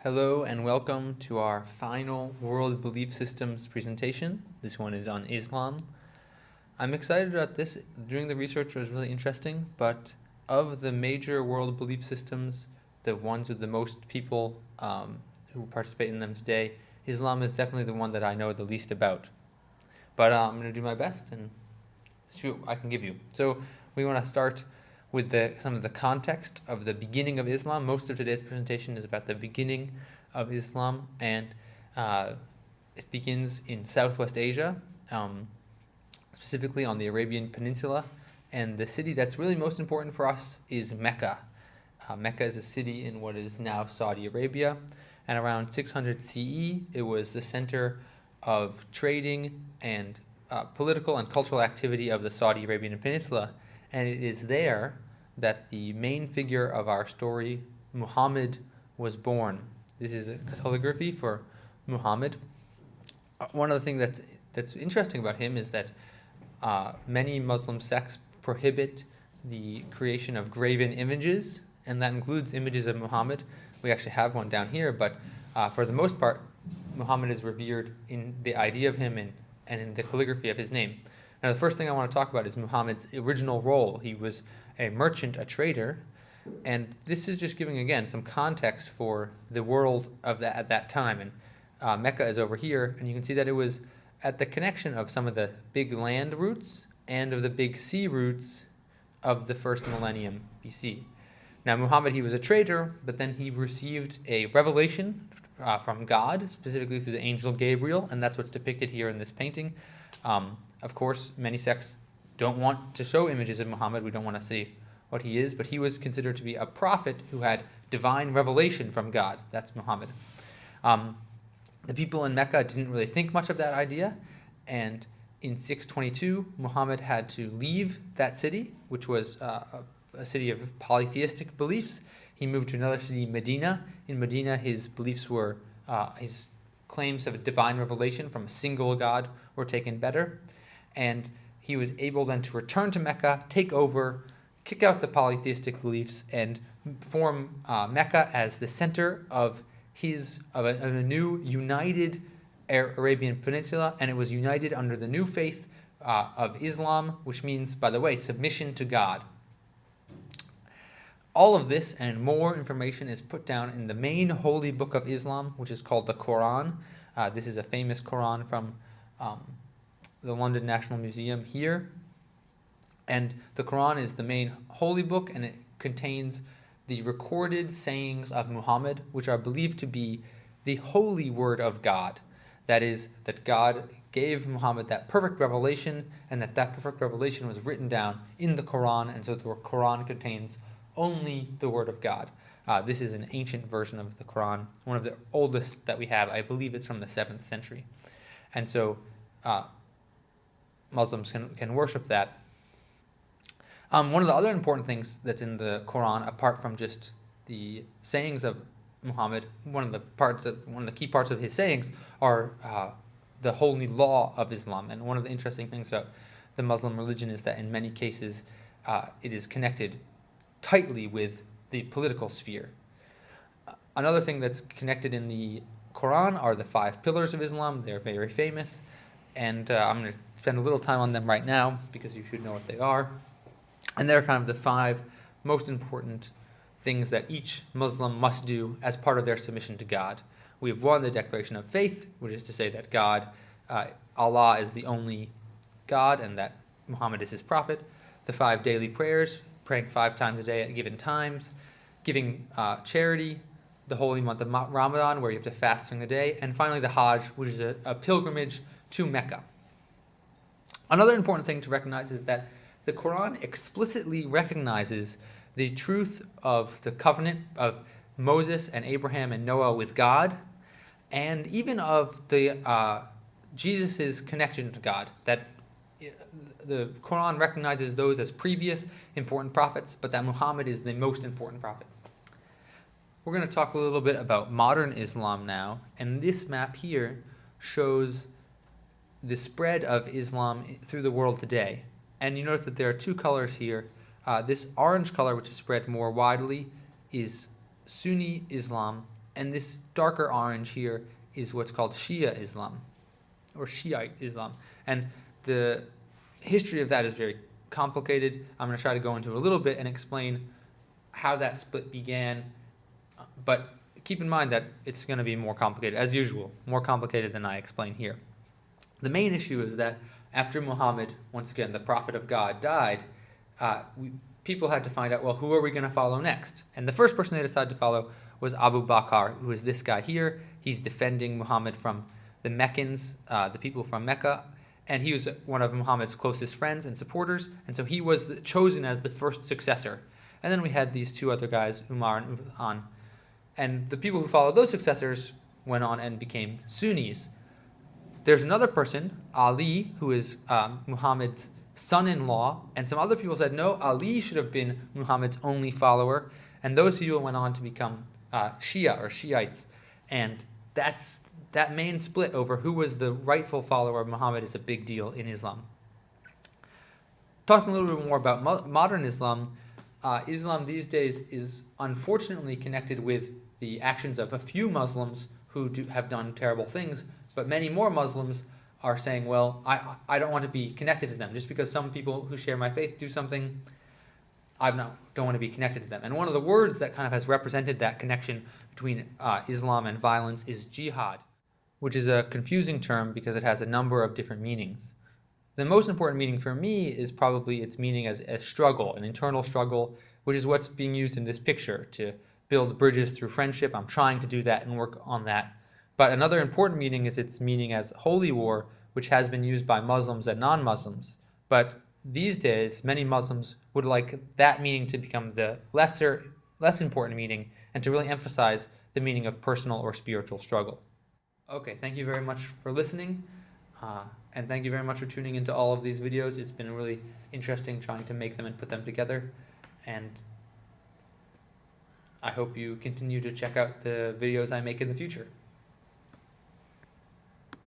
Hello and welcome to our final World Belief Systems presentation. This one is on Islam. I'm excited about this. Doing the research was really interesting, but of the major world belief systems, the ones with the most people who participate in them today, Islam is definitely the one that I know the least about. But I'm going to do my best and see what I can give you. So we want to start with some of the context of the beginning of Islam. Most of today's presentation is about the beginning of Islam, and it begins in Southwest Asia, specifically on the Arabian Peninsula, and the city that's really most important for us is Mecca. Mecca is a city in what is now Saudi Arabia, and around 600 CE, it was the center of trading and political and cultural activity of the Saudi Arabian Peninsula, and it is there that the main figure of our story, Muhammad, was born. This is a calligraphy for Muhammad. One of the things that's interesting about him is that many Muslim sects prohibit the creation of graven images, and that includes images of Muhammad. We actually have one down here, but for the most part, Muhammad is revered in the idea of him and in the calligraphy of his name. Now, the first thing I want to talk about is Muhammad's original role. He was a merchant, a trader, and this is just giving, again, some context for the world of that at that time. And Mecca is over here, and you can see that it was at the connection of some of the big land routes and of the big sea routes of the first millennium BC. Now, Muhammad, he was a trader, but then he received a revelation from God, specifically through the angel Gabriel, and that's what's depicted here in this painting. Of course, many sects don't want to show images of Muhammad. We don't want to see what he is, but he was considered to be a prophet who had divine revelation from God. That's Muhammad. The people in Mecca didn't really think much of that idea, and in 622, Muhammad had to leave that city, which was a city of polytheistic beliefs. He moved to another city, Medina. In Medina, his beliefs were, his claims of divine revelation from a single God were taken better, and he was able then to return to Mecca, take over, kick out the polytheistic beliefs, and form Mecca as the center of a new united Arabian Peninsula, and it was united under the new faith of Islam, which means, by the way, submission to God. All of this and more information is put down in the main holy book of Islam, which is called the Quran. This is a famous Quran from the London National Museum here. And the Quran is the main holy book, and it contains the recorded sayings of Muhammad, which are believed to be the holy word of God. That is, that God gave Muhammad that perfect revelation, and that perfect revelation was written down in the Quran, and so the Quran contains only the word of God. This is an ancient version of the Quran, one of the oldest that we have. I believe it's from the 7th century. And so Muslims can worship that. One of the other important things that's in the Quran, apart from just the sayings of Muhammad, one of the key parts of his sayings are the holy law of Islam. And one of the interesting things about the Muslim religion is that in many cases it is connected tightly with the political sphere. Another thing that's connected in the Quran are the 5 pillars of Islam. They're very famous, and I'm going to spend a little time on them right now because you should know what they are. And they're kind of the 5 most important things that each Muslim must do as part of their submission to God. We have one, the declaration of faith, which is to say that God, Allah is the only God, and that Muhammad is his prophet. The 5 daily prayers, praying 5 times a day at given times, giving charity, the holy month of Ramadan, where you have to fast during the day, and finally the Hajj, which is a pilgrimage to Mecca. Another important thing to recognize is that the Quran explicitly recognizes the truth of the covenant of Moses and Abraham and Noah with God, and even of Jesus' connection to God, that the Quran recognizes those as previous important prophets, but that Muhammad is the most important prophet. We're going to talk a little bit about modern Islam now, and this map here shows the spread of Islam through the world today. And you notice that there are 2 colors here. This orange color, which is spread more widely, is Sunni Islam, And this darker orange here is what's called Shia Islam, or Shiite Islam. And the history of that is very complicated. I'm going to try to go into a little bit and explain how that split began. But keep in mind that it's going to be more complicated, as usual, more complicated than I explain here. The main issue is that after Muhammad, once again, the prophet of God, died, people had to find out, well, who are we going to follow next? And the first person they decided to follow was Abu Bakr, who is this guy here. He's defending Muhammad from the Meccans, the people from Mecca, and he was one of Muhammad's closest friends and supporters, and so he was chosen as the first successor. And then we had these two other guys, Umar and Uthman, and the people who followed those successors went on and became Sunnis. There's another person, Ali, who is Muhammad's son-in-law, and some other people said, no, Ali should have been Muhammad's only follower, and those people went on to become Shia, or Shiites, and that main split over who was the rightful follower of Muhammad is a big deal in Islam. Talking a little bit more about modern Islam, Islam these days is unfortunately connected with the actions of a few Muslims who have done terrible things, but many more Muslims are saying, well, I don't want to be connected to them. Just because some people who share my faith do something, don't want to be connected to them. And one of the words that kind of has represented that connection between Islam and violence is jihad, which is a confusing term because it has a number of different meanings. The most important meaning for me is probably its meaning as a struggle, an internal struggle, which is what's being used in this picture, to build bridges through friendship. I'm trying to do that and work on that. But another important meaning is its meaning as holy war, which has been used by Muslims and non-Muslims. But these days, many Muslims would like that meaning to become the less important meaning, and to really emphasize the meaning of personal or spiritual struggle. Okay, thank you very much for listening, and thank you very much for tuning into all of these videos. It's been really interesting trying to make them and put them together, and I hope you continue to check out the videos I make in the future.